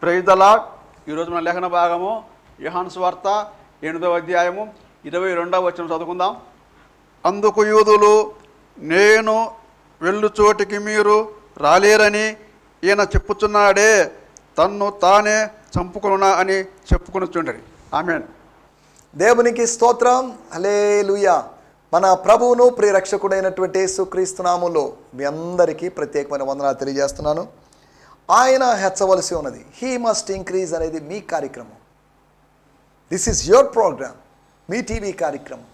Praise the lord. ఈరోజు మన లేఖన భాగము యోహాను సువార్త 8వ అధ్యాయము 22వ వచనం చదువుకుందాం. అందుకు యూదులు, నేను వెళ్ళు చోటికి మీరు రాలేరని ఈయన చెప్పుచున్నాడే, తన్ను తానే చంపుకొనునా అని చెప్పుకొనుచుండరి. ఆమేన్. దేవునికి స్తోత్రం. హల్లెలూయా. మన ప్రభువును ప్రియరక్షకుడైనటువంటి యేసుక్రీస్తు నామములో మీ అందరికీ ప్రత్యేకమైన వందనాలు తెలియజేస్తున్నాను. ఆయన హెచ్చవలసి ఉన్నది, హీ మస్ట్ ఇంక్రీజ్ అనేది మీ కార్యక్రమం. దిస్ ఈజ్ యువర్ ప్రోగ్రామ్, మీ టీవీ కార్యక్రమం,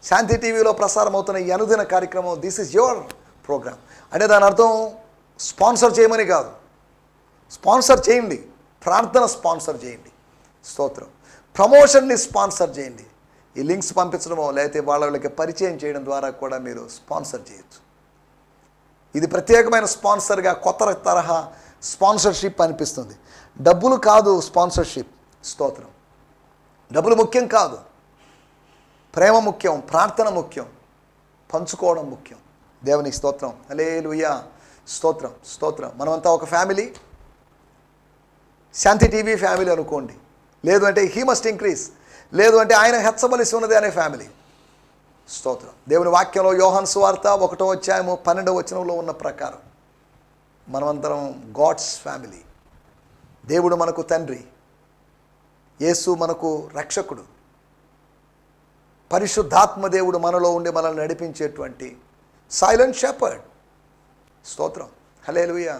శాంతి టీవీలో ప్రసారం అవుతున్న ఈ అనుదిన కార్యక్రమం. This is your programme. అంటే దాని అర్థం స్పాన్సర్ చేయమని కాదు, స్పాన్సర్ చేయండి, ప్రార్థన స్పాన్సర్ చేయండి, స్తోత్రం, ప్రమోషన్ని స్పాన్సర్ చేయండి. ఈ లింక్స్ పంపించడమో లేకపోతే వాళ్ళకి పరిచయం చేయడం ద్వారా కూడా మీరు స్పాన్సర్ చేయొచ్చు. ఇది ప్రత్యేకమైన స్పాన్సర్గా కొత్త తరహా స్పాన్సర్షిప్ అనిపిస్తుంది. డబ్బులు కాదు స్పాన్సర్షిప్, స్తోత్రం. డబ్బులు ముఖ్యం కాదు, ప్రేమ ముఖ్యం, ప్రార్థన ముఖ్యం, పంచుకోవడం ముఖ్యం. దేవునికి స్తోత్రం. హల్లెలూయా. స్తోత్రం, స్తోత్రం. మనమంతా ఒక ఫ్యామిలీ, శాంతి టీవీ ఫ్యామిలీ అనుకోండి. లేదు అంటే హీ మస్ట్ ఇంక్రీజ్, లేదు అంటే ఆయన హెచ్చవలసి ఉన్నది అనే ఫ్యామిలీ. స్తోత్రం. దేవుని వాక్యంలో యోహాను సువార్త 1వ అధ్యాయము 12వ వచనంలో ఉన్న ప్రకారం మనమందరం గాడ్స్ ఫ్యామిలీ. దేవుడు మనకు తండ్రి, యేసు మనకు రక్షకుడు, పరిశుద్ధాత్మ దేవుడు మనలో ఉండి మనల్ని నడిపించేటువంటి సైలెంట్ షెపర్డ్. స్తోత్రం. హల్లెలూయా.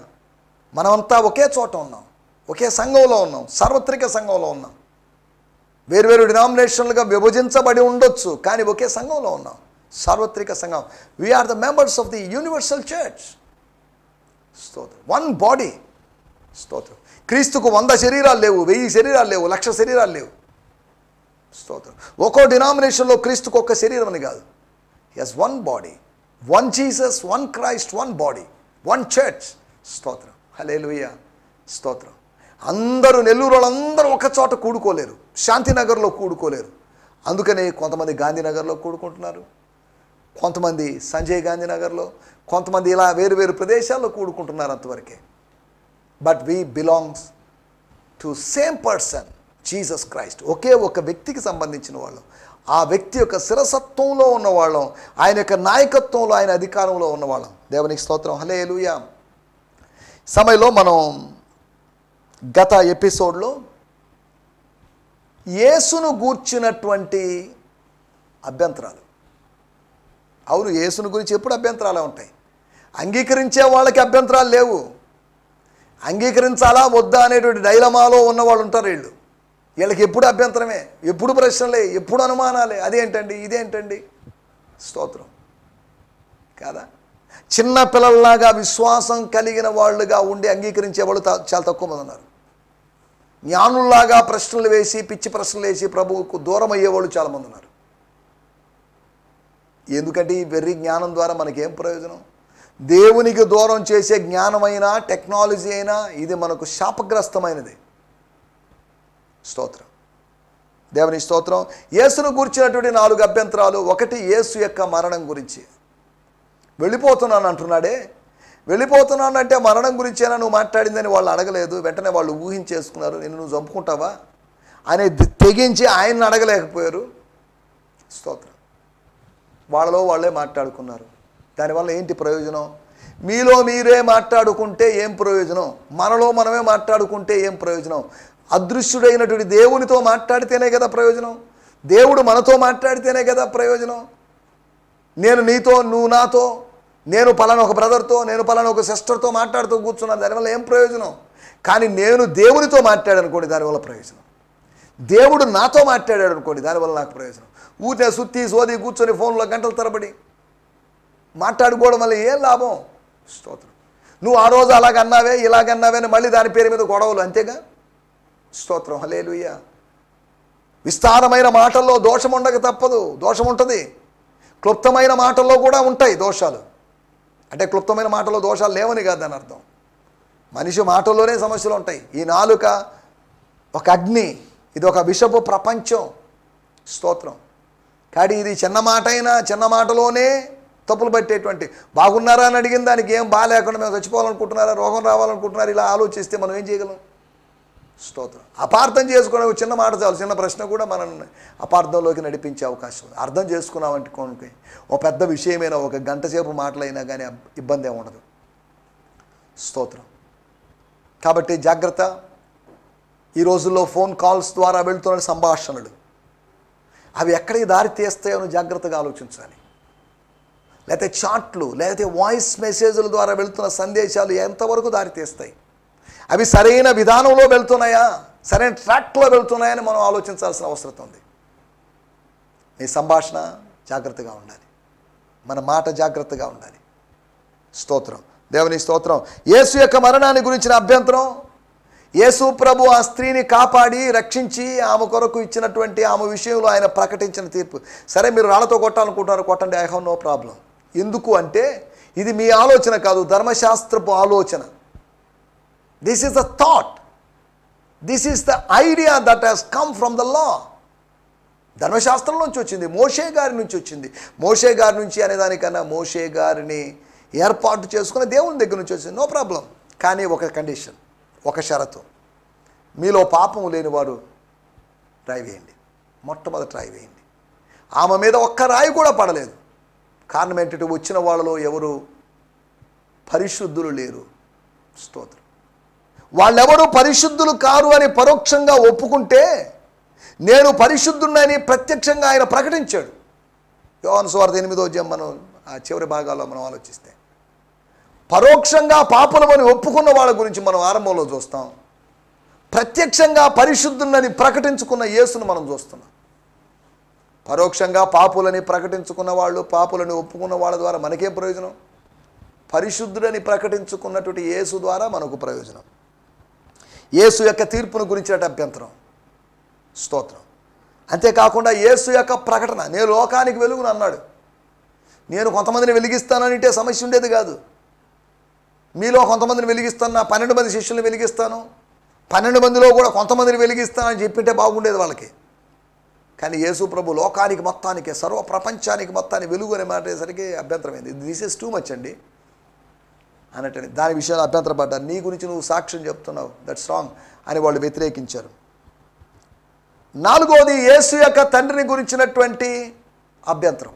మనమంతా ఒకే చోట ఉన్నాం, ఒకే సంఘంలో ఉన్నాం, సార్వత్రిక సంఘంలో ఉన్నాం. వేరువేరు డినామినేషన్లుగా విభజించబడి ఉండొచ్చు, కానీ ఒకే సంఘంలో ఉన్నాం, సార్వత్రిక సంఘం. We are the members of the universal church. స్తోత్రం. One body. స్తోత్రం. క్రీస్తుకు 100 శరీరాలు లేవు, 1000 శరీరాలు లేవు, 1,00,000 శరీరాలు లేవు. స్తోత్రం. ఒక్కో డినామినేషన్లో క్రీస్తుకు ఒక్క శరీరం అని కాదు. Yes, one body, one Jesus, one Christ, one body, one church. స్తోత్రం. హల్లెలూయా. స్తోత్రం. అందరూ నెల్లూరు వాళ్ళందరూ ఒక చోట కూడుకోలేరు, శాంతినగర్లో కూడుకోలేరు. అందుకని కొంతమంది గాంధీనగర్లో కూడుకుంటున్నారు, కొంతమంది సంజయ్ గాంధీ నగర్లో, కొంతమంది ఇలా వేరు వేరు ప్రదేశాల్లో కూడుకుంటున్నారు, అంతవరకే. But we belongs to same person, Jesus Christ. ఒకే ఒక వ్యక్తికి సంబంధించిన వాళ్ళం, ఆ వ్యక్తి యొక్క శిరసత్వంలో ఉన్నవాళ్ళం, ఆయన యొక్క నాయకత్వంలో, ఆయన అధికారంలో ఉన్నవాళ్ళం. దేవునికి స్తోత్రం. హల్లెలూయా. సమయంలో మనం గత ఎపిసోడ్లో యేసును గూర్చినటువంటి అభ్యంతరాలు, అవును, యేసును గురించి ఎప్పుడు అభ్యంతరాలే ఉంటాయి. అంగీకరించే వాళ్ళకి అభ్యంతరాలు లేవు, అంగీకరించాలా వద్దా అనేటువంటి డైలమాలో ఉన్నవాళ్ళు ఉంటారు. వీళ్ళకి ఎప్పుడు అభ్యంతరమే, ఎప్పుడు ప్రశ్నలే, ఎప్పుడు అనుమానాలే. అదేంటండి, ఇదేంటండి. స్తోత్రం కాదా? చిన్న పిల్లల్లాగా విశ్వాసం కలిగిన వాళ్ళుగా ఉండి అంగీకరించే వాళ్ళు చాలా తక్కువ మంది ఉన్నారు. జ్ఞానుల్లాగా ప్రశ్నలు వేసి, పిచ్చి ప్రశ్నలు వేసి ప్రభువుకు దూరం అయ్యేవాళ్ళు చాలామంది ఉన్నారు. ఎందుకంటే ఈ వెర్రి జ్ఞానం ద్వారా మనకేం ప్రయోజనం? దేవునికి దూరం చేసే జ్ఞానమైనా, టెక్నాలజీ అయినా ఇది మనకు శాపగ్రస్తమైనది. స్తోత్రం. దేవుని స్తోత్రం. యేసును గురించినటువంటి 4 అభ్యంతరాలు. ఒకటి, యేసు యొక్క మరణం గురించి. వెళ్ళిపోతున్నాను అంటున్నాడే, వెళ్ళిపోతున్నానంటే మరణం గురించేనా నువ్వు మాట్లాడిందని వాళ్ళు అడగలేదు. వెంటనే వాళ్ళు ఊహించేసుకున్నారు, నువ్వు చంపుకుంటావా అని తెగించి ఆయన్ని అడగలేకపోయారు. స్తోత్రం. వాళ్ళలో వాళ్ళే మాట్లాడుకున్నారు. దానివల్ల ఏంటి ప్రయోజనం? మీలో మీరే మాట్లాడుకుంటే ఏం ప్రయోజనం? మనలో మనమే మాట్లాడుకుంటే ఏం ప్రయోజనం? అదృశ్యుడైనటువంటి దేవునితో మాట్లాడితేనే కదా ప్రయోజనం, దేవుడు మనతో మాట్లాడితేనే కదా ప్రయోజనం. నేను నీతో, నువ్వు నాతో, నేను పలానా ఒక బ్రదర్తో, నేను పలానా ఒక సిస్టర్తో మాట్లాడుతూ కూర్చున్నాను, దానివల్ల ఏం ప్రయోజనం? కానీ నేను దేవునితో మాట్లాడాను అనుకోండి, దానివల్ల ప్రయోజనం. దేవుడు నాతో మాట్లాడాడు అనుకోండి, దానివల్ల నాకు ప్రయోజనం. ఊరినే సుత్తి సోది కూర్చొని ఫోన్లో గంటల తరబడి మాట్లాడుకోవడం వల్ల ఏం లాభం? స్తోత్రం. నువ్వు ఆ రోజు అలాగన్నావే, ఇలాగన్నావే అని మళ్ళీ దాని పేరు మీద గొడవలు, అంతేగా. స్తోత్రం. హల్లెలూయా. విస్తారమైన మాటల్లో దోషం ఉండక తప్పదు, దోషం ఉంటుంది. క్లుప్తమైన మాటల్లో కూడా ఉంటాయి దోషాలు. అంటే క్లుప్తమైన మాటల్లో దోషాలు లేవని కాదు దాని అర్థం. మనిషి మాటల్లోనే సమస్యలు ఉంటాయి. ఈ నాలుక ఒక అగ్ని, ఇది ఒక విషపు ప్రపంచం. స్తోత్రం. కానీ ఇది చిన్న మాట అయినా చిన్న మాటలోనే తప్పులు పట్టేటువంటి. బాగున్నారా అని అడిగిన దానికి ఏం బాగాలేకుండా మేము చచ్చిపోవాలనుకుంటున్నారా, రోగం రావాలనుకుంటున్నారా, ఇలా ఆలోచిస్తే మనం ఏం చేయగలం? స్తోత్రం. అపార్థం చేసుకునే ఒక చిన్న మాట చాలు, చిన్న ప్రశ్న కూడా మనల్ని అపార్థంలోకి నడిపించే అవకాశం ఉంది. అర్థం చేసుకున్నామంటే కొనుక్కి ఒక పెద్ద విషయమైనా ఒక గంట సేపు మాటలైనా కానీ ఇబ్బంది ఏమి ఉండదు. స్తోత్రం. కాబట్టి జాగ్రత్త. ఈ రోజుల్లో ఫోన్ కాల్స్ ద్వారా వెళ్తున్న సంభాషణలు అవి ఎక్కడికి దారి తీస్తాయో జాగ్రత్తగా ఆలోచించాలి. లేకపోతే చాట్లు, లేకపోతే వాయిస్ మెసేజ్ల ద్వారా వెళ్తున్న సందేశాలు ఎంతవరకు దారి తీస్తాయి, అవి సరైన విధానంలో వెళ్తున్నాయా, సరైన ట్రాక్లో వెళ్తున్నాయని మనం ఆలోచించాల్సిన అవసరం ఉంది. మీ సంభాషణ జాగ్రత్తగా ఉండాలి, మన మాట జాగ్రత్తగా ఉండాలి. స్తోత్రం, దేవుని స్తోత్రం. యేసు యొక్క మరణాన్ని గురించిన అభ్యంతరం, యేసు ప్రభు ఆ స్త్రీని కాపాడి రక్షించి ఆమె కొరకు ఇచ్చినటువంటి ఆమె విషయంలో ఆయన ప్రకటించిన తీర్పు. సరే, మీరు రాళ్లతో కొట్టాలనుకుంటున్నారు, కొట్టండి, ఐ హ్యావ్ నో ప్రాబ్లం. ఎందుకు అంటే ఇది మీ ఆలోచన కాదు, ధర్మశాస్త్రపు ఆలోచన. This is the thought, this is the idea that has come from the law. ధర్మశాస్త్రం నుంచి వచ్చింది, మోషే గారి నుంచి వచ్చింది. మోషే గారి నుంచి అనేదానికన్నా మోషే గారిని ఏర్పాటు చేసుకుని దేవుని దగ్గర నుంచి వచ్చింది. No problem. కానీ ఒక కండిషన్, ఒక షరతు, మీలో పాపం లేని వారు రాయి వేయండి. మొట్టమొదటి రాయి వేయండి. ఆమె మీద ఒక్క రాయి కూడా పడలేదు. కారణం ఏంటంటే వచ్చిన వాళ్ళలో ఎవరు పరిశుద్ధులు లేరు. స్తోత్రం. వాళ్ళెవరు పరిశుద్ధులు కారు అని పరోక్షంగా ఒప్పుకుంటే నేను పరిశుద్ధుడినని ప్రత్యక్షంగా ఆయన ప్రకటించాడు. యోహాను సువార్త 8వ అధ్యాయం మనం ఆ చివరి భాగాల్లో మనం ఆలోచిస్తే పరోక్షంగా పాపులమని ఒప్పుకున్న వాళ్ళ గురించి మనం ఆరంభంలో చూస్తాం. ప్రత్యక్షంగా పరిశుద్ధులని ప్రకటించుకున్న యేసును మనం చూస్తున్నాం. పరోక్షంగా పాపులని ప్రకటించుకున్న వాళ్ళు, పాపులని ఒప్పుకున్న వాళ్ళ ద్వారా మనకే ప్రయోజనం. పరిశుద్ధుడని ప్రకటించుకున్నటువంటి యేసు ద్వారా మనకు ప్రయోజనం. యేసు యొక్క తీర్పును గురించిన అభ్యంతరం. స్తోత్రం. అంతేకాకుండా యేసు యొక్క ప్రకటన, నేను లోకానికి వెలుగును అన్నాడు. నేను కొంతమందిని వెలిగిస్తానంటే సమస్య ఉండేది కాదు. మీలో కొంతమందిని వెలిగిస్తాను, నా 12 మంది శిష్యుల్ని వెలిగిస్తాను, 12 మందిలో కూడా కొంతమందిని వెలిగిస్తానని చెప్పింటే బాగుండేది వాళ్ళకి. కానీ యేసు ప్రభు లోకానికి మొత్తానికి, సర్వ ప్రపంచానికి మొత్తానికి వెలుగు అనే మాటేసరికి అభ్యంతరమైంది. దిస్ ఈస్ టూ మచ్ అండి అన్నట్టు దాని విషయాలు అభ్యంతరపడ్డారు. నీ గురించి నువ్వు సాక్ష్యం చెప్తున్నావు, దట్స్ రాంగ్ అని వాళ్ళు వ్యతిరేకించారు. 4వది యేసు యొక్క తండ్రిని గురించినటువంటి అభ్యంతరం.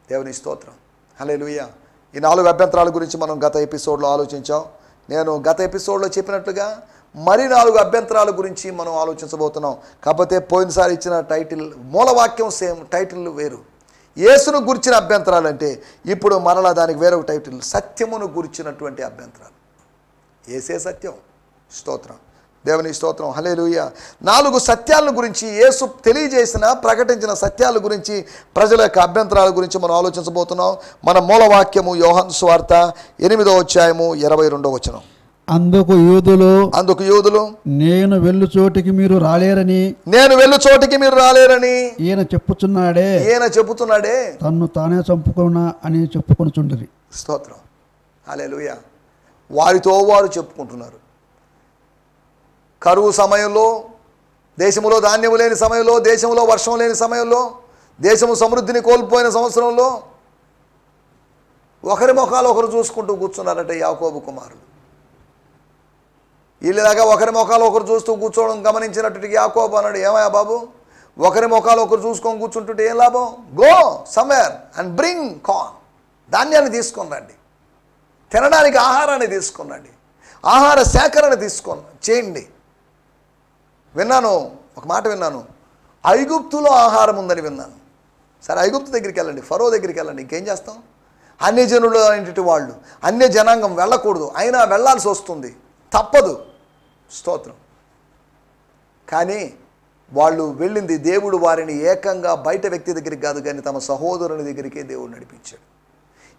దేవుని స్తోత్రం, హల్లెలూయా. ఈ 4 అభ్యంతరాల గురించి మనం గత ఎపిసోడ్లో ఆలోచించాం. నేను గత ఎపిసోడ్లో చెప్పినట్లుగా మరి 4 అభ్యంతరాల గురించి మనం ఆలోచించబోతున్నాం. కాకపోతే పోయినసారి ఇచ్చిన టైటిల్, మూలవాక్యం సేమ్, టైటిల్ వేరు. యేసును గురించిన అభ్యంతరాలు అంటే ఇప్పుడు మరలా దానికి వేరొక టైటిల్, సత్యమును గురించినటువంటి అభ్యంతరాలు. యేసే సత్యం. స్తోత్రం, దేవుని స్తోత్రం, హల్లెలూయా. 4 సత్యాల గురించి, యేసు తెలియజేసిన ప్రకటించిన సత్యాల గురించి, ప్రజల యొక్క అభ్యంతరాల గురించి మనం ఆలోచించబోతున్నాం. మన మూలవాక్యము యోహాను సువార్త 8వ అధ్యాయము 22వ వచనం. అందుకు యూదులు నేను వెళ్ళు చోటికి మీరు రాలేరని ఈయన చెప్పుచున్నాడే తన్ను తానే చంపుకున్నా అని చెప్పుకొనుచుండిరి. స్తోత్రం, హల్లెలూయా. వారితో వారు చెప్పుకుంటున్నారు. కరువు సమయంలో, దేశంలో ధాన్యము లేని సమయంలో, దేశంలో వర్షం లేని సమయంలో, దేశము సమృద్ధిని కోల్పోయిన సంవత్సరంలో ఒకరి ముఖాలు ఒకరు చూసుకుంటూ కూర్చున్నారట యాకోబు కుమారులు. వీళ్ళలాగా ఒకరి ముఖాలు ఒకరు చూస్తూ కూర్చోవడం గమనించినట్టు యాకోబు అన్నాడు, ఏమయ్యా బాబు, ఒకరి ముఖాలు ఒకరు చూసుకొని కూర్చుంటుంటే ఏం లాభం? Go somewhere and bring corn, ధాన్యాన్ని తీసుకొని రండి, తినడానికి ఆహారాన్ని తీసుకొని రండి, ఆహార సేకరణ చేయండి. విన్నాను, ఒక మాట విన్నాను, ఐగుప్తులో ఆహారం ఉందని విన్నాను. సరే, ఐగుప్తు దగ్గరికి వెళ్ళండి, ఫరో దగ్గరికి వెళ్ళండి, ఇంకేం చేస్తాం? అన్యజనులు అనేటి వాళ్ళు, అన్య జనాంగం వెళ్ళకూడదు, అయినా వెళ్ళాల్సి వస్తుంది, తప్పదు. స్తోత్రం. కానీ వాళ్ళు వెళ్ళింది, దేవుడు వారిని ఏకంగా బయట వ్యక్తి దగ్గరికి కాదు కానీ తమ సహోదరుని దగ్గరికే దేవుడు నడిపించాడు.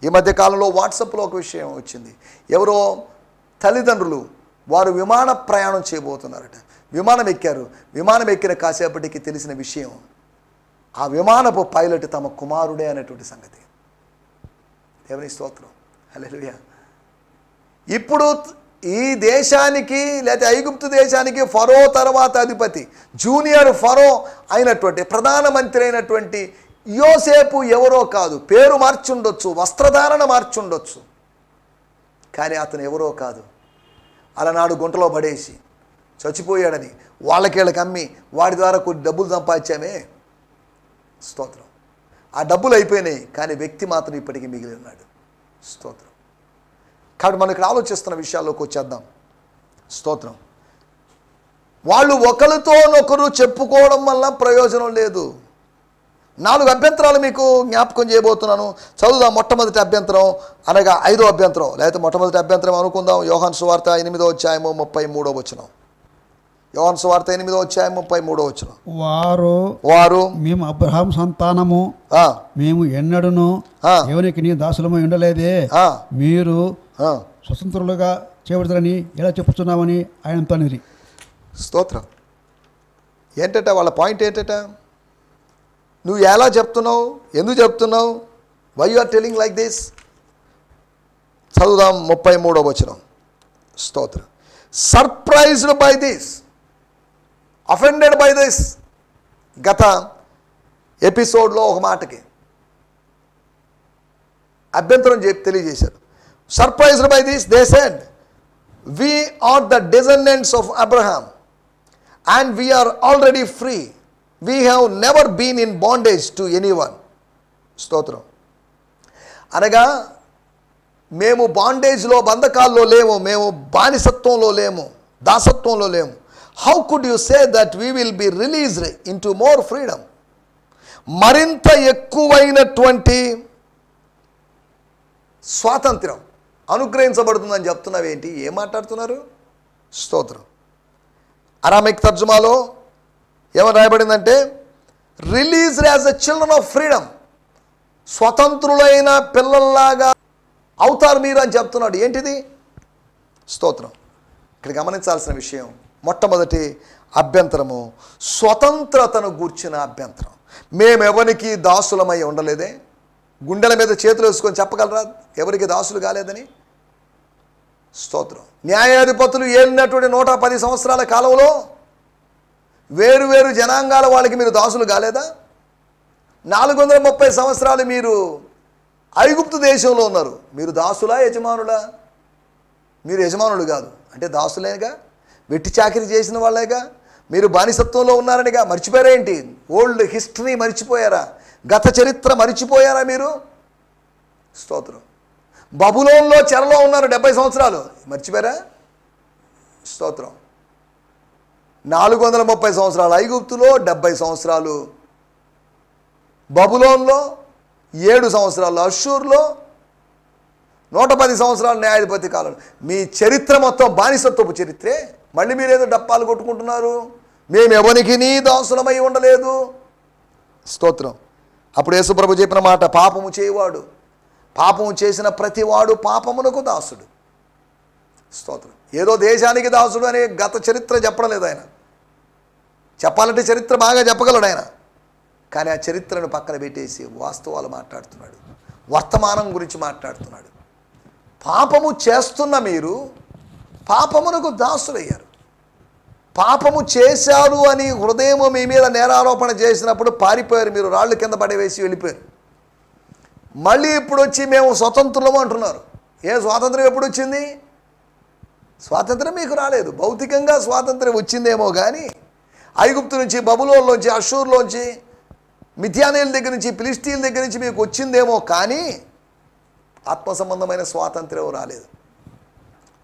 ఈ మధ్యకాలంలో వాట్సాప్లో ఒక విషయం వచ్చింది. ఎవరో తల్లిదండ్రులు వారు విమాన ప్రయాణం చేయబోతున్నారట. విమానం ఎక్కారు. విమానం ఎక్కిన కాసేపటికి తెలిసిన విషయం, ఆ విమానపు పైలట్ తమ కుమారుడే అనేటువంటి సంగతి. దేవుని స్తోత్రం, హల్లెలూయా. ఇప్పుడు ఈ దేశానికి, లేకపోతే ఐగుప్తు దేశానికి ఫరో తర్వాత అధిపతి, జూనియర్ ఫరో అయినటువంటి, ప్రధానమంత్రి అయినటువంటి యోసేపు ఎవరో కాదు. పేరు మార్చుండొచ్చు, వస్త్రధారణ మార్చుండొచ్చు, కానీ అతను ఎవరో కాదు. అలనాడు గుంటలో పడేసి చచ్చిపోయాడని వాళ్ళకి అమ్మి వాడి ద్వారా కొన్ని డబ్బులు సంపాదించామే. స్తోత్రం. ఆ డబ్బులు అయిపోయినాయి, కానీ వ్యక్తి మాత్రం ఇప్పటికీ మిగిలి ఉన్నాడు. స్తోత్రం. కాబట్టి మనం ఇక్కడ ఆలోచిస్తున్న విషయాల్లోకి వచ్చేద్దాం. స్తోత్రం. వాళ్ళు ఒకరితోనొకరు చెప్పుకోవడం వల్ల ప్రయోజనం లేదు. 4 అభ్యంతరాలు మీకు జ్ఞాపకం చేయబోతున్నాను. చదువుదాం. మొట్టమొదటి అభ్యంతరం అనగా 5వ అభ్యంతరం, లేకపోతే మొట్టమొదటి అభ్యంతరం అనుకుందాం. యోహాను సువార్త 8వ అధ్యాయము 33వ వచనం. యోహాను సువార్త 8వ అధ్యాయం 33వ వచనం. వారు మేము అబ్రహాము సంతానము, మేము ఎన్నడూను దేవునికి నీ దాసులమై ఉండలేదే, మీరు స్వతంత్రులుగా చేయబడతారని ఎలా చెప్పుతున్నామని ఆయనతో అనిరి. స్తోత్రం. ఏంటట వాళ్ళ పాయింట్? ఏంటట? నువ్వు ఎలా చెప్తున్నావు, ఎందుకు చెప్తున్నావు, why you are telling like this? చదువుదాం 33వ వచనం. స్తోత్రం. Surprised by this, offended by this. గత ఎపిసోడ్లో ఒక మాటకి అభ్యంతరం తెలియజేశారు. Surprised by this they said, we are the descendants of Abraham and we are already free. We have never been in bondage to anyone. స్తోత్రం. అనగా మేము బాండేజ్లో, బంధకాల్లో లేము, మేము బానిసత్వంలో లేము, దాసత్వంలో లేము. How could you say that we will be released into more freedom? మరింత ఎక్కువైనటువంటి స్వాతంత్రం అనుగ్రహించబడుతుందని చెప్తున్నావు ఏంటి? ఏం మాట్లాడుతున్నారు? స్తోత్రం. అరామిక్ తర్జుమాలో ఏమని రాయబడిందంటే, released as a children of freedom, స్వతంత్రులైన పిల్లల్లాగా అవుతారు మీరు అని చెప్తున్నాడు. ఏంటిది? స్తోత్రం. ఇక్కడ గమనించాల్సిన విషయం, మొట్టమొదటి అభ్యంతరము స్వతంత్రతను గూర్చిన అభ్యంతరం. మేమెవరికి దాసులమై ఉండలేదే. గుండెల మీద చేతులు వేసుకొని చెప్పగలరా ఎవరికి దాసులు కాలేదని? స్తోత్రం. న్యాయాధిపతులు ఏలినటువంటి 110 సంవత్సరాల కాలంలో వేరు జనాంగాల వాళ్ళకి మీరు దాసులు కాలేదా? 430 సంవత్సరాలు మీరు ఐగుప్తు దేశంలో ఉన్నారు. మీరు దాసులా, యజమానులా? మీరు యజమానులు కాదు, అంటే దాసులేగా, వెట్టి చాకిరీ చేసిన వాళ్ళేగా. మీరు బానిసత్వంలో ఉన్నారనిగా. మర్చిపోయారేంటి? ఓల్డ్ హిస్టరీ మర్చిపోయారా? గత చరిత్ర మర్చిపోయారా మీరు? స్తోత్రం. బబులోన్లో చెరలో ఉన్నారు 70 సంవత్సరాలు, మర్చిపోయారా? స్తోత్రం. 430 సంవత్సరాలు ఐగుప్తులో, 70 సంవత్సరాలు బబులోన్లో, 7 సంవత్సరాలు అష్షూర్లో, 110 సంవత్సరాలు న్యాయాధిపతి కాలం. మీ చరిత్ర మొత్తం బానిసత్వపు చరిత్రే. మళ్ళీ మీరేదో డప్పాలు కొట్టుకుంటున్నారు, మేము ఎవరికి నీ దాసులమై ఉండలేదు. స్తోత్రం. అప్పుడు యేసుప్రభు చెప్పిన మాట, పాపము చేయవాడు, పాపము చేసిన ప్రతివాడు పాపమునకు దాసుడు. స్తోత్రం. ఏదో దేశానికి దాసుడు అనే గత చరిత్ర చెప్పడం లేదు ఆయన. చెప్పాలంటే చరిత్ర బాగా చెప్పగలడు ఆయన, కానీ ఆ చరిత్రను పక్కన పెట్టేసి వాస్తవాలు మాట్లాడుతున్నాడు, వర్తమానం గురించి మాట్లాడుతున్నాడు. పాపము చేస్తున్న మీరు పాపమునకు దాసులయ్యారు. పాపము చేశారు అని హృదయం మీ మీద నేరారోపణ చేసినప్పుడు పారిపోయారు మీరు, రాళ్ళు కింద పడవేసి వెళ్ళిపోయారు. మళ్ళీ ఇప్పుడు వచ్చి మేము స్వతంత్రులము అంటున్నారు. ఏ స్వాతంత్రం ఎప్పుడు వచ్చింది? స్వాతంత్రం మీకు రాలేదు. భౌతికంగా స్వాతంత్రం వచ్చిందేమో కానీ ఐగుప్తు నుంచి, బబులోన్లోంచి, అష్షూర్లోంచి, మిథ్యానీయుల దగ్గర నుంచి, ఫిలిష్తీయుల దగ్గర నుంచి మీకు వచ్చిందేమో కానీ ఆత్మ సంబంధమైన స్వాతంత్రం రాలేదు.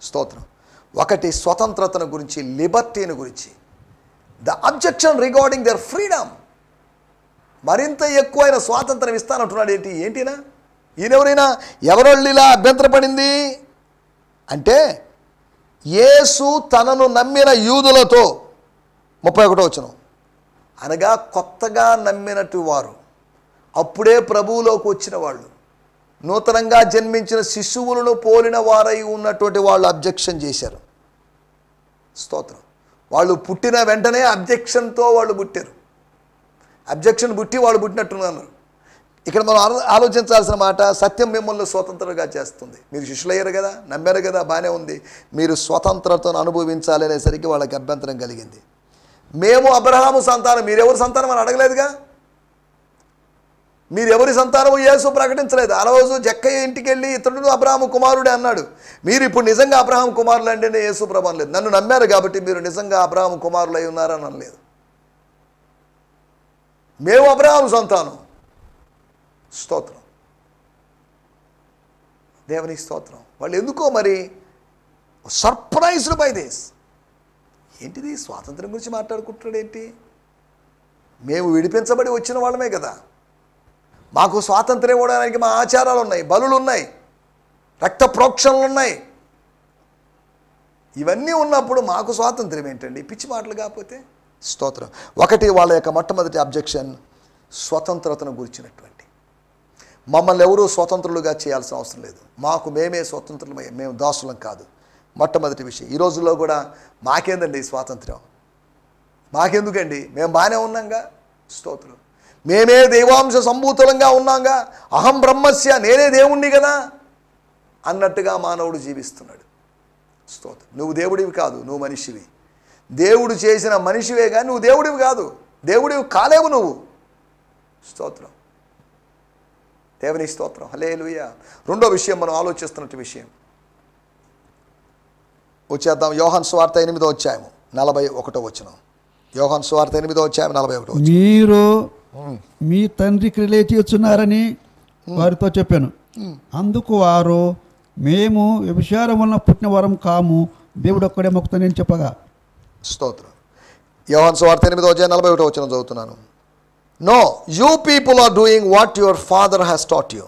స్తోత్రం. ఒకటి స్వతంత్రతను గురించి, లిబర్టీని గురించి, the objection regarding their freedom. మరింత ఎక్కువైన స్వాతంత్రం ఇస్తానంటున్నాడు. ఏంటినా ఈయనెవరైనా ఎవరొళ్ళిలా అభ్యంతరపడింది అంటే, యేసు తనను నమ్మిన యూదులతో 31వ వచనం, అనగా కొత్తగా నమ్మినట్టు వారు, అప్పుడే ప్రభువులోకి వచ్చిన వాళ్ళు, నూతనంగా జన్మించిన శిశువులను పోలిన వారై ఉన్నటువంటి వాళ్ళు అబ్జెక్షన్ చేశారు. స్తోత్రం. వాళ్ళు పుట్టిన వెంటనే అబ్జెక్షన్తో వాళ్ళు పుట్టారు. అబ్జెక్షన్ పుట్టి వాళ్ళు పుట్టినట్టున్నారు. ఇక్కడ మనం ఆలోచించాల్సిన మాట, సత్యం మిమ్మల్ని స్వతంత్రంగా చేస్తుంది. మీరు శిష్యులయ్యారు కదా, నమ్మారు కదా, బాగానే ఉంది. మీరు స్వతంత్రతను అనుభవించాలి అనేసరికి వాళ్ళకి అభ్యంతరం కలిగింది. మేము అబ్రహాము సంతానం, మీరెవరు సంతానం అని అడగలేదుగా. మీరు ఎవరి సంతానము యేసు ప్రకటించలేదు. ఆ రోజు జక్కయ్య ఇంటికి వెళ్ళి ఇతడు అబ్రహాము కుమారుడే అన్నాడు. మీరు ఇప్పుడు నిజంగా అబ్రహాము కుమారులు అంటే యేసు ప్రభు అనలేదు. నన్ను నమ్మారు కాబట్టి మీరు నిజంగా అబ్రహాము కుమారులు అయి ఉన్నారని అనలేదు. మేము అబ్రహాము సంతానం. స్తోత్రం, దేవునికి స్తోత్రం. వాళ్ళు ఎందుకో మరి సర్ప్రైజ్డ్ బై దిస్. ఏంటిది స్వాతంత్రం గురించి మాట్లాడుకుంటున్నాడు ఏంటి? మేము విడిపించబడి వచ్చిన వాళ్ళమే కదా. మాకు స్వాతంత్రం ఇవ్వడానికి మా ఆచారాలు ఉన్నాయి, బలులు ఉన్నాయి, రక్త ప్రోక్షణలు ఉన్నాయి. ఇవన్నీ ఉన్నప్పుడు మాకు స్వాతంత్రం ఏంటండి? పిచ్చి మాటలు కాకపోతే. స్తోత్రం. ఒకటి, వాళ్ళ యొక్క మొట్టమొదటి అబ్జెక్షన్ స్వతంత్రతను గురించినటువంటి. మమ్మల్ని ఎవరూ స్వతంత్రులుగా చేయాల్సిన అవసరం లేదు, మాకు మేమే స్వతంత్రులమే, మేము దాసులం కాదు. మొట్టమొదటి విషయం. ఈ రోజుల్లో కూడా మాకేందండి స్వాతంత్రం? మాకెందుకండి? మేము బాగానే ఉన్నాంగా. స్తోత్రం. మేమే దైవాంశ సంభూతులంగా ఉన్నాంగా. అహం బ్రహ్మస్య, నేనే దేవుణ్ణి కదా అన్నట్టుగా మానవుడు జీవిస్తున్నాడు. స్తోత్రం. నువ్వు దేవుడివి కాదు, నువ్వు మనిషివి. దేవుడు చేసిన మనిషివే కానీ నువ్వు దేవుడివి కాదు, దేవుడివి కాలేవు నువ్వు. స్తోత్రం, దేవుని స్తోత్రం. హల్లెలూయా. రెండో విషయం మనం ఆలోచిస్తున్నట్టు విషయం వచ్చేద్దాం. యోహాను సువార్త 8వ అధ్యాయము 41వ వచనం. యోహాను సువార్త 8వ అధ్యాయం 41వ వచనం. మీరు మీ తండ్రి క్రియలే చేస్తున్నారని వారితో చెప్పాను. అందుకు వారు, మేము వ్యభిచారం వలన పుట్టిన వారం కాము, దేవుడు ఒక్కడే మొక్కుతానని చెప్పగా. స్తోత్రం. యోహాను సువార్త 8వ అధ్యాయం 41వ వచనం చదువుతున్నాను. No, you people are doing what your father has taught you.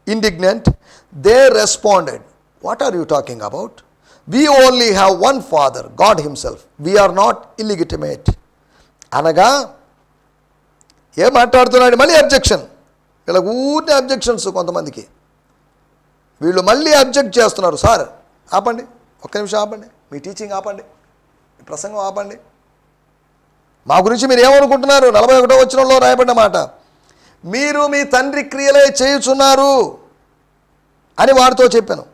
Indignant, they responded, what are you talking about? We only have one father, God himself. We are not illegitimate. అనగా ఏం మాట్లాడుతున్నాడు? మళ్ళీ అబ్జెక్షన్. వీళ్ళ ఊరిని objections కొంతమందికి. వీళ్ళు మళ్ళీ object చేస్తున్నారు. సార్ ఆపండి, ఒక్క నిమిషం ఆపండి, మీ టీచింగ్ ఆపండి, మీ ప్రసంగం ఆపండి. మా గురించి మీరు ఏమనుకుంటున్నారు? 41వ వచనంలో రాయబడిన మాట, మీరు మీ తండ్రి క్రియలే చేయుచున్నారు అని వారితో చెప్పాను.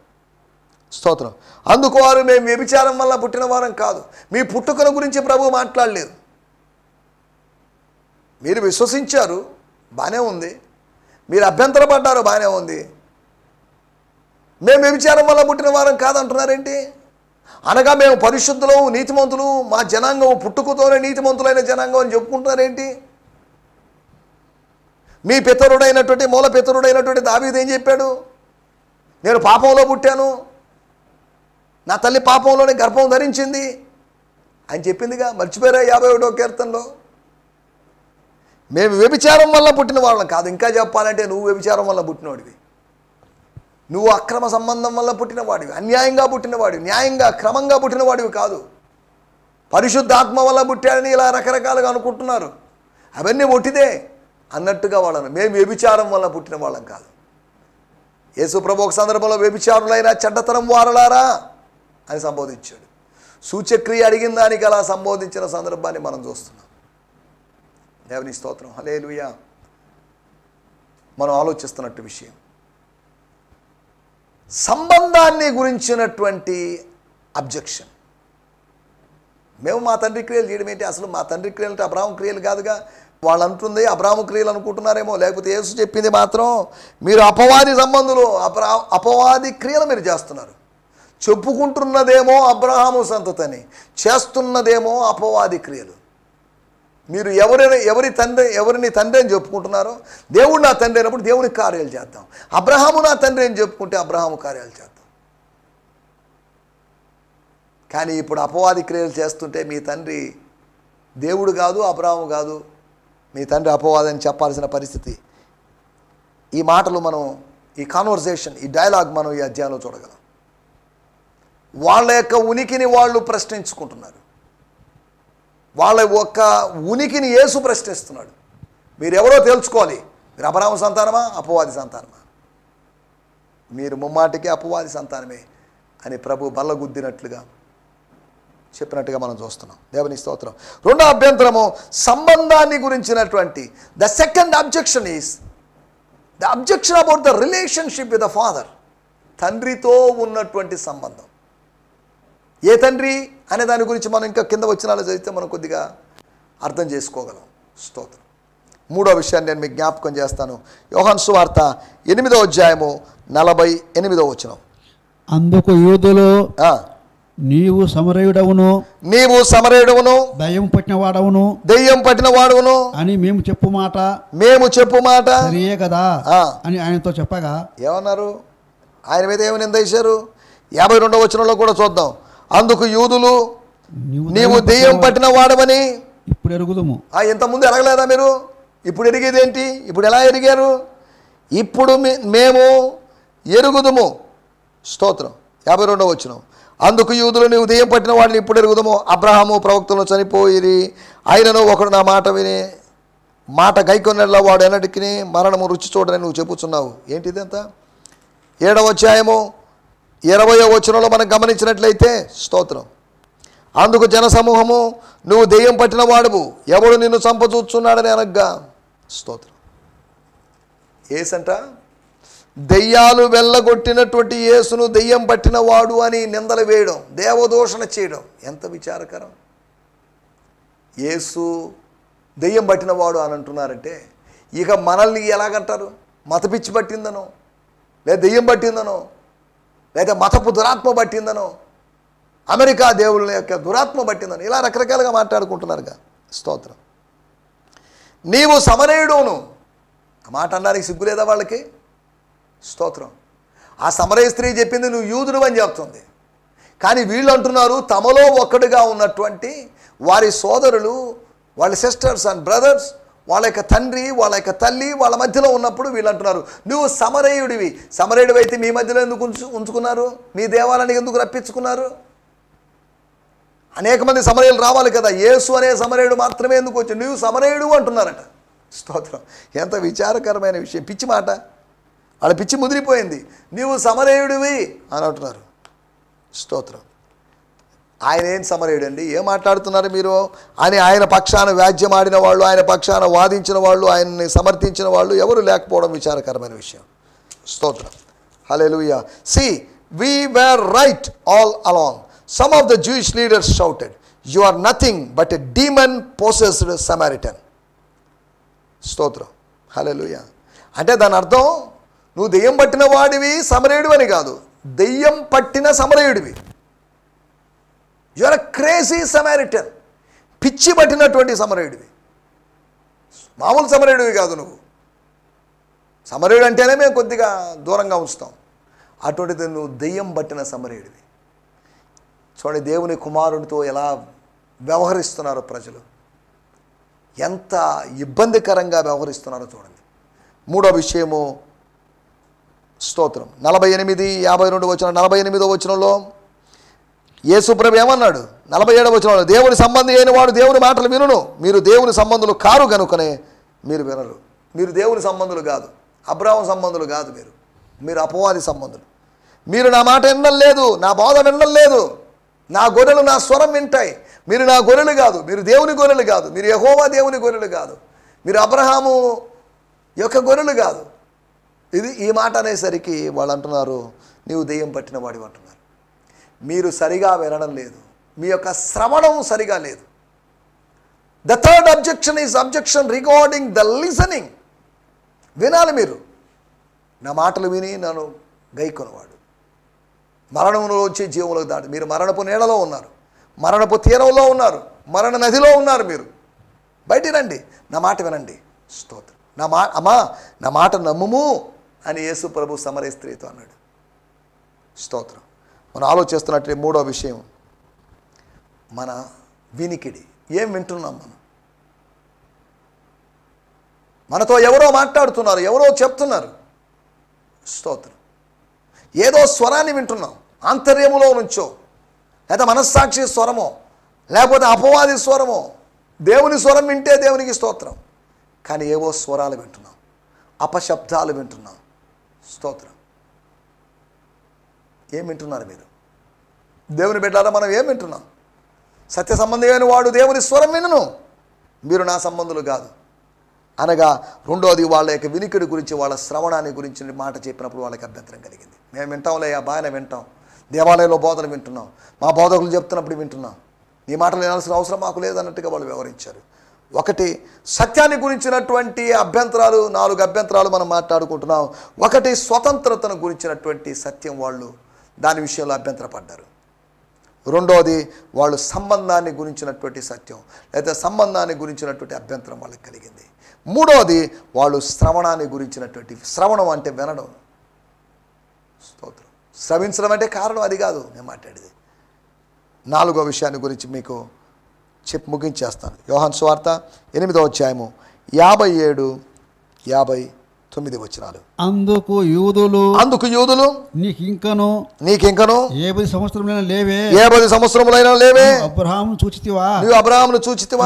స్తోత్రం. అందుకు వారు, మేము వ్యభిచారం వల్ల పుట్టిన వారం కాదు. మీ పుట్టుకల గురించి ప్రభు మాట్లాడలేదు. మీరు విశ్వసించారు, బాగానే ఉంది. మీరు అభ్యంతరపడ్డారు, బాగానే ఉంది. మేము వ్యభిచారం వల్ల పుట్టిన వారం కాదంటున్నారేంటి? అనగా మేము పరిశుద్ధులు, నీతిమంతులు, మా జనాంగం పుట్టుకతోనే నీతిమంతులైన జనాంగం అని చెప్పుకుంటున్నారేంటి? మీ పితరుడైనటువంటి మూల పితరుడైనటువంటి దావీదు ఏం చెప్పాడు? నేను పాపంలో పుట్టాను, నా తల్లి పాపంలోనే గర్భం ధరించింది అని చెప్పిందిగా. మర్చిపోయారా 51వ కీర్తనలో? మేము వ్యభిచారం వల్ల పుట్టిన వాళ్ళం కాదు. ఇంకా చెప్పాలంటే నువ్వు వ్యభిచారం వల్ల పుట్టినవాడివి, నువ్వు అక్రమ సంబంధం వల్ల పుట్టినవాడివి, అన్యాయంగా పుట్టినవాడివి, న్యాయంగా క్రమంగా పుట్టినవాడివి కాదు. పరిశుద్ధాత్మ వల్ల పుట్టాడని ఇలా రకరకాలుగా అనుకుంటున్నారు. అవన్నీ ఒట్టిదే అన్నట్టుగా వాళ్ళను. మేము వ్యభిచారం వల్ల పుట్టిన వాళ్ళం కాదు. యేసు ప్రభు ఒక సందర్భంలో వ్యభిచారులైన చెడ్డతనం వారలారా అని సంబోధించాడు. సూచక్రియ అడిగిన దానికి అలా సంబోధించిన సందర్భాన్ని మనం చూస్తున్నాం. దేవుని స్తోత్రం. హల్లెలూయా. మనం ఆలోచిస్తున్నట్టు విషయం సంబంధాన్ని గురించినటువంటి అబ్జెక్షన్. మేము మా తండ్రి క్రియలు చేయడం ఏంటి? అసలు మా తండ్రి క్రియలు అంటే అబ్రాహాము క్రియలు కాదుగా. వాళ్ళు అంటుంది అబ్రాహాము క్రియలు అనుకుంటున్నారేమో. లేకపోతే యేసు చెప్పింది మాత్రం మీరు అపవాది సంబంధులు, అపవాది క్రియలు మీరు చేస్తున్నారు. చెప్పుకుంటున్నదేమో అబ్రాహాము సంతతిని, చేస్తున్నదేమో అపవాది క్రియలు. మీరు ఎవరిని తండ్రి అని చెప్పుకుంటున్నారో, దేవుడు నా తండ్రి అయినప్పుడు దేవుని కార్యాలు చేద్దాం. అబ్రహాము నా తండ్రి అని చెప్పుకుంటే అబ్రహాము కార్యాలు చేద్దాం. కానీ ఇప్పుడు అపవాది క్రియలు చేస్తుంటే మీ తండ్రి దేవుడు కాదు, అబ్రహాము కాదు, మీ తండ్రి అపవాది అని చెప్పాల్సిన పరిస్థితి. ఈ మాటలు మనం, ఈ కాన్వర్సేషన్, ఈ డైలాగ్ మనం ఈ అధ్యాయంలో చూడగలం. వాళ్ళ యొక్క ఉనికిని వాళ్ళు ప్రశ్నించుకుంటున్నారు. వాళ్ళ యొక్క ఉనికిని యేసు ప్రశ్నిస్తున్నాడు. మీరెవరో తెలుసుకోవాలి. మీరు అబ్రహాము సంతానమా, అపవాది సంతానమా? మీరు ముమ్మాటికి అపవాది సంతానమే అని ప్రభు బల్లగుద్దినట్లుగా చెప్పినట్టుగా మనం చూస్తున్నాం. దేవుని స్తోత్రం. రెండో అభ్యంతరము సంబంధాన్ని గురించినటువంటి. The second objection is the objection about the relationship with the father. తండ్రితో ఉన్నటువంటి సంబంధం. ఏ తండ్రి అనే దాని గురించి మనం ఇంకా కింద వచనాలు చదివితే మనం కొద్దిగా అర్థం చేసుకోగలం. స్తోత్రం. మూడో విషయాన్ని నేను మీకు జ్ఞాపకం చేస్తాను. యోహాను సువార్త 8వ అధ్యాయము 48వ వచనం. అందుకు యూదులు, నీవు సమరయుడవును, నీవు సమరయుడవును, దయ్యం పట్టిన వాడవును, దెయ్యం పట్టిన వాడవును అని మేము చెప్పు మాట సరియే కదా అని ఆయనతో చెప్పగా ఏమన్నారు? ఆయన మీద ఏమి నింద వేశారు? 52వ వచనంలో కూడా చూద్దాం. అందుకు యూదులు, నీవు దెయ్యం పట్టిన వాడవని ఇప్పుడు ఎరుగుదుము. ఇంతకుముందు ఎరగలేదా మీరు? ఇప్పుడు ఎరిగేది ఏంటి? ఇప్పుడు ఎలా ఎరిగారు? ఇప్పుడు మేము ఎరుగుదుము. స్తోత్రం. 52వ వచనం. అందుకు యూదులు, నీవు దెయ్యం పట్టిన వాడిని ఇప్పుడు ఎరుగుదము. అబ్రహాము ప్రవక్తలను చనిపోయి ఆయనను ఒకడు నా మాట విని మాట గైకొన్నెల వాడు ఎన్నటికి మరణము రుచి చూడని నువ్వు చెప్పుచున్నావు. ఏంటిదంతా? 7వ అధ్యాయము 20వ వచనంలో మనం గమనించినట్లయితే స్తోత్రం. అందుకు జనసమూహము, నువ్వు దెయ్యం పట్టిన వాడువు, ఎవడు నిన్ను చంపచూచున్నాడని అనగ్గా. స్తోత్రం. ఏసంట దెయ్యాలు వెళ్ళగొట్టినటువంటి యేసును దెయ్యం పట్టిన వాడు అని నిందలు వేయడం, దేవదూషణ చేయడం ఎంత విచారకరం. యేసు దెయ్యం పట్టినవాడు అని అంటున్నారంటే ఇక మనల్ని ఎలాగంటారు? మతపిచ్చి పట్టిందనో, లేదా దెయ్యం పట్టిందనో, లేదా మతపు దురాత్మ పట్టిందనో, అమెరికా దేవుళ్ళ యొక్క దురాత్మ పట్టిందనో, ఇలా రకరకాలుగా మాట్లాడుకుంటున్నారుగా. స్తోత్రం. నీవు సమరయుడును, ఆ మాట అనడానికి సిగ్గులేదా వాళ్ళకి? స్తోత్రం. ఆ సమరయ స్త్రీ చెప్పింది నువ్వు యూదుడు అని చెప్తుంది. కానీ వీళ్ళు అంటున్నారు తమలో ఒక్కడుగా ఉన్నటువంటి వారి సోదరులు, వాళ్ళ సిస్టర్స్ అండ్ బ్రదర్స్, వాళ్ళ యొక్క తండ్రి, వాళ్ళ యొక్క తల్లి వాళ్ళ మధ్యలో ఉన్నప్పుడు వీళ్ళు అంటున్నారు నువ్వు సమరయుడివి. సమరయుడివి అయితే మీ మధ్యలో ఎందుకు ఉంచుకున్నారు? మీ దేవాలయానికి ఎందుకు రప్పించుకున్నారు? అనేక మంది సమరయులు రావాలి కదా, యేసు అనే సమరయుడు మాత్రమే ఎందుకు వచ్చి నువ్వు సమరయుడు అంటున్నారట. స్తోత్రం. ఎంత విచారకరమైన విషయం. పిచ్చి మాట. వాళ్ళ పిచ్చి ముదిరిపోయింది. నీవు సమరయుడివి అని అంటున్నారు. స్తోత్రం. ఆయన ఏం సమరయుడు అండి? ఏం మాట్లాడుతున్నారు మీరు అని ఆయన పక్షాన వ్యాజ్యం ఆడిన వాళ్ళు, ఆయన పక్షాన వాదించిన వాళ్ళు, ఆయన్ని సమర్థించిన వాళ్ళు ఎవరు లేకపోవడం విచారకరమైన విషయం. స్తోత్రం. హల్లెలూయా. See, we were right all along. Some of the Jewish leaders shouted, you are nothing but a demon possessed Samaritan. స్తోత్రం. హల్లెలూయా. అంటే దాని అర్థం నువ్వు దెయ్యం పట్టిన వాడివి సమరయుడివి అని కాదు, దెయ్యం పట్టిన సమరయుడివి. You are a crazy Samaritan. పిచ్చి పట్టినటువంటి సమరయుడివి, మామూలు సమరయుడివి కాదు నువ్వు. సమరయుడు అంటేనే మేము కొద్దిగా దూరంగా ఉంచుతాం, అటువంటిది నువ్వు దెయ్యం పట్టిన సమరయుడివి. చూడండి దేవుని కుమారుడితో ఎలా వ్యవహరిస్తున్నారో ప్రజలు, ఎంత ఇబ్బందికరంగా వ్యవహరిస్తున్నారో చూడండి. మూడో విషయము స్తోత్రం. 48, 52 వచనం. 48వ వచనంలో యేసుప్రభు ఏమన్నాడు? 47వ వచనంలో దేవుని సంబంధి అయిన వాడు దేవుని మాటలు వినును, మీరు దేవుని సంబంధులు కారు కనుకనే మీరు వినరు. మీరు దేవుని సంబంధులు కాదు, అబ్రాహాము సంబంధులు కాదు, మీరు అపవాది సంబంధులు. మీరు నా మాట వినలేదు, నా బోధ వినలేదు. నా గొర్రెలు నా స్వరం వింటాయి. మీరు నా గొర్రెలు కాదు, మీరు దేవుని గొర్రెలు కాదు, మీరు యెహోవా దేవుని గొర్రెలు కాదు, మీరు అబ్రహాము యొక్క గొర్రెలు కాదు. ఈ మాట అనేసరికి వాళ్ళు అంటున్నారు నీవు దెయ్యం పట్టిన వాడివి అంటున్నారు. మీరు సరిగా వినడం లేదు, మీ యొక్క శ్రవణం సరిగా లేదు. The third objection is objection regarding the listening. వినాలి మీరు. నా మాటలు విని నన్ను గైకొనవాడు మరణంలో వచ్చే జీవంలోకి దాటి. మీరు మరణపు నీడలో ఉన్నారు, మరణపు తీరంలో ఉన్నారు, మరణ నదిలో ఉన్నారు. మీరు బయటికి రండి, నా మాట వినండి. స్తోత్రం. నా మాట నమ్ముము అని యేసు ప్రభు సమరయ స్త్రీతో అన్నాడు. స్తోత్రం. మనం ఆలోచిస్తున్నట్టు మూడో విషయం మన వినికిడి. ఏం వింటున్నాం మనం? మనతో ఎవరో మాట్లాడుతున్నారు, ఎవరో చెప్తున్నారు. స్తోత్రం. ఏదో స్వరాన్ని వింటున్నాం, ఆంతర్యములో నుంచో, లేదా మనస్సాక్షి స్వరమో, లేకపోతే అపవాది స్వరమో. దేవుని స్వరం వింటే దేవునికి స్తోత్రం. కానీ ఏవో స్వరాలు వింటున్నాం, అపశబ్దాలు వింటున్నాం. స్తోత్రం. ఏం వింటున్నారు మీరు? దేవుని బిడ్డలారా, మనం ఏం వింటున్నాం? సత్య సంబంధమైన వాడు దేవుని స్వరం వినును, మీరు నా సంబంధులు కాదు అనగా. రెండోది వాళ్ళ యొక్క వినికిడి గురించి, వాళ్ళ శ్రవణాన్ని గురించి మాట చెప్పినప్పుడు వాళ్ళకి అభ్యంతరం కలిగింది. మేము వింటాంలే, బాగానే వింటాం, దేవాలయంలో బోధలు వింటున్నాం, మా బోధకులు చెప్తున్నప్పుడు వింటున్నాం, నీ మాటలు వినాల్సిన అవసరం మాకు లేదన్నట్టుగా వాళ్ళు వ్యవహరించారు. ఒకటి సత్యాన్ని గురించినటువంటి అభ్యంతరాలు, 4 అభ్యంతరాలు మనం మాట్లాడుకుంటున్నాం. ఒకటి స్వతంత్రతను గురించినటువంటి సత్యం, వాళ్ళు దాని విషయంలో అభ్యంతరపడ్డారు. రెండోది వాళ్ళు సంబంధాన్ని గురించినటువంటి సత్యం లేదా సంబంధాన్ని గురించినటువంటి అభ్యంతరం వాళ్ళకి కలిగింది. మూడోది వాళ్ళు శ్రవణాన్ని గురించినటువంటి, శ్రవణం అంటే వినడం, స్తోత్రం. శ్రవించడం అంటే కారణం అది కాదు నేను మాట్లాడేది. 4వ విషయాన్ని గురించి మీకు చెప్పి ముగించేస్తాను. యోహాను సువార్త 8వ అధ్యాయము 57-59 వచనాలు. అందుకు యూదులు నీకింకను 70 సంవత్సరములైన లేవే అబ్రహామును చూచితివా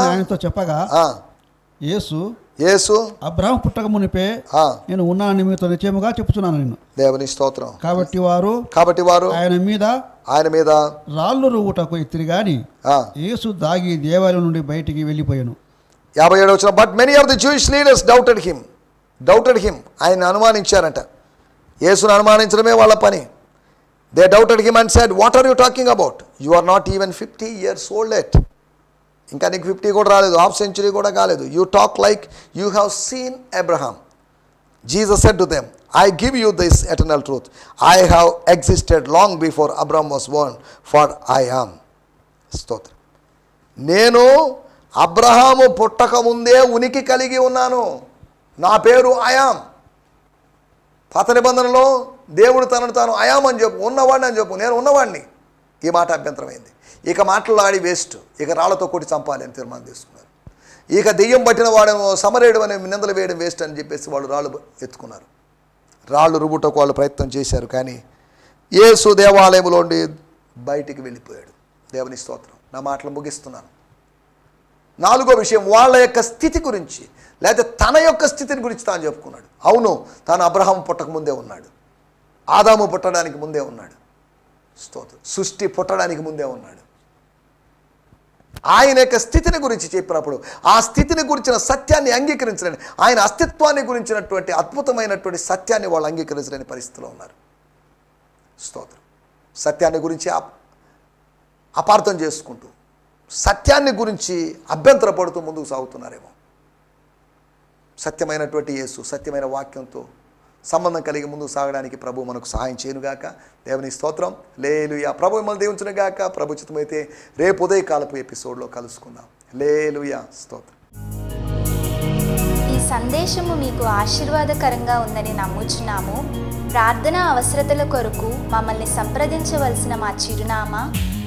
ఆయనతో చెప్పగా యేసు అబ్రహాము పుట్టక మునిపే నేను ఉన్నానని మీతో నిశ్చయముగా చెప్పుచున్నాను నేను. దేవుని స్తోత్రం. కాబట్టి వారు ఆయన మీద రాళ్ళు రువ్వుటకు ఎత్తిరి గాని యేసు దాగి దేవాలయం నుండి బయటికి వెళ్ళిపోయాను. 57వ వచనం. But many of the Jewish leaders doubted him. ఆయన అనుమానించారంట. యేసును అనుమానించడమే వాళ్ళ పని. They doubted him and said, what are you talking about? You are not even 50 years old yet. ఇంకా నీకు 50 కూడా రాలేదు, హాఫ్ సెంచురీ కూడా కాలేదు. You talk like you have seen Abraham. Jesus said to them, I give you this eternal truth. I have existed long before Abraham was born, for I am. స్తోత్రం. నేను అబ్రహాము పుట్టక ముందే ఉనికి కలిగి ఉన్నాను. నా పేరు అయాం. పాత నిబంధనలో దేవుడు తనను తాను అయాం అని చెప్పు, ఉన్నవాడిని అని చెప్పు, నేను ఉన్నవాడిని. ఈ మాట అభ్యంతరమైంది. ఇక మాటలు ఆడి వేస్ట్, ఇక రాళ్లతో కొట్టి చంపాలి అని తీర్మానం తీసుకున్నారు. ఇక దెయ్యం పట్టిన వాడేమో సమరేడు అనే నిందలు వేయడం వేస్ట్ అని చెప్పేసి వాళ్ళు రాళ్ళు ఎత్తుకున్నారు. రాళ్ళు రుబ్బుటకు వాళ్ళు ప్రయత్నం చేశారు. కానీ యేసు దేవాలయంలోండి బయటికి వెళ్ళిపోయాడు. దేవుని స్తోత్రం. నా మాటలు ముగిస్తున్నాను. 4వ విషయం, వాళ్ళ యొక్క స్థితి గురించి లేదా తన యొక్క స్థితిని గురించి తాను చెప్పుకున్నాడు. అవును, తాను అబ్రహాము పుట్టక ముందే ఉన్నాడు, ఆదాము పుట్టడానికి ముందే ఉన్నాడు, స్తోత్రం, సృష్టి పుట్టడానికి ముందే ఉన్నాడు. ఆయన యొక్క స్థితిని గురించి చెప్పినప్పుడు ఆ స్థితిని గురించిన సత్యాన్ని అంగీకరించలేని, ఆయన అస్తిత్వాన్ని గురించినటువంటి అద్భుతమైనటువంటి సత్యాన్ని వాళ్ళు అంగీకరించలేని పరిస్థితిలో ఉన్నారు. స్తోత్రం. సత్యాన్ని గురించి అపార్థం చేసుకుంటూ, సత్యాన్ని గురించి అభ్యంతరపడుతూ ముందుకు సాగుతున్నారేమో. సత్యమైనటువంటి యేసు, సత్యమైన వాక్యంతో సంబంధం కలిగి ముందుకు సాగడానికి ప్రభు మనకు సహాయం చేయనుగాక. దేవుని స్తోత్రం. హల్లెలూయా. ప్రభు మిమ్మల్ని దీవించునుగాక. ప్రభు చిత్తమైతే రేపు ఉదయకాలపు ఎపిసోడ్లో కలుసుకుందాం. హల్లెలూయా. స్తోత్రం. ఈ సందేశము మీకు ఆశీర్వాదకరంగా ఉందని నమ్ముచున్నాము. ప్రార్థన అవసరతల కొరకు మమ్మల్ని సంప్రదించవలసిన మా చిరునామా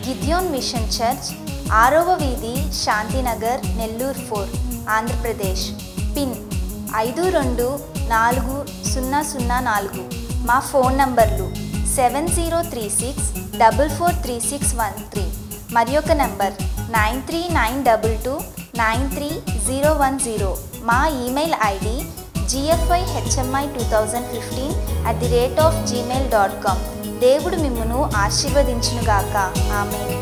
గిద్యోన్ మిషన్ చర్చ్, 6వ వీధి, శాంతినగర్, నెల్లూరు 4, ఆంధ్రప్రదేశ్. పిన్ 524004. మా ఫోన్ నంబర్లు 7036443613 మరి ఒక నంబర్ 9392293010. మా ఈమెయిల్ ఐడి gfihmi2015@gmail.com. దేవుడు మిమ్మును ఆశీర్వదించునుగాక. ఆమేన్.